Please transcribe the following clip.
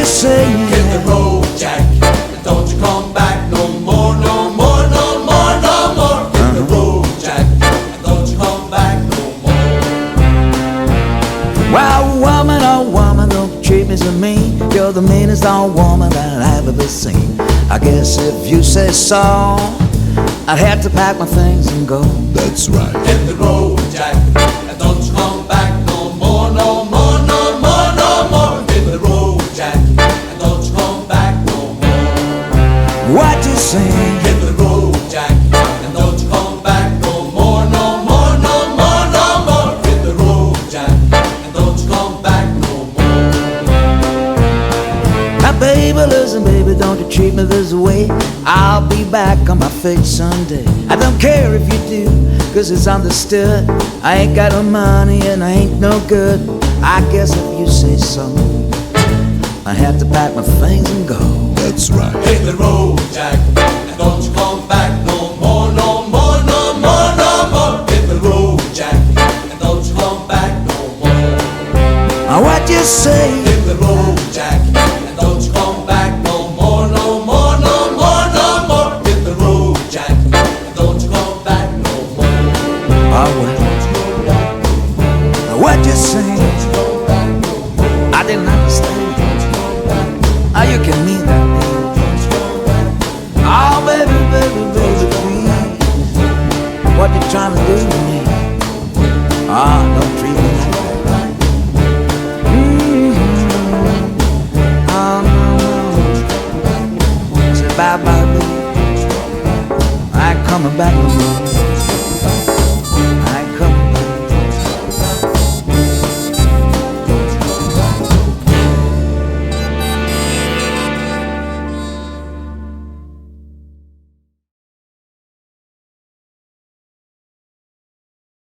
you say? Hit the road, Jack, and don't you come back no more, no more, no more, no more. Hit the road, Jack, and don't you come back no more. Well, oh woman, don't treat me so mean. You're the meanest old woman that I've ever seen. I guess if you say so, I'd have to pack my things and go. That's right. Hit the road, Jack, and don't you come back no more, no more, no more, no more. Hit the road, Jack, and don't you come back no more. What you say? Hit the road, Jack, and don't you come back no more, no more, no more, no more. Hit the road, Jack, and don't you come back no more. Now baby, listen baby, don't you treat me this way. I'll be back on my feet someday. I don't care if you do, cause it's understood. I ain't got no money and I ain't no good. I guess if you say so, I have to pack my things and go. That's right. Hit the road, Jack, and don't you come back no more, no more, no more, no more. Hit the road, Jack, and don't you come back no more. Now what you say? Hit the road, Jack, and don't you come back no more, no more, no more, no more. Hit the road, Jack, and don't you come back no more. Oh well. Now what you say? I didn't understand. How you can mean that? Oh baby, baby, baby, please. What you trying to do to me? Ah, don't treat me like that. Oh no, no. Say bye bye, baby. I ain't coming back no more.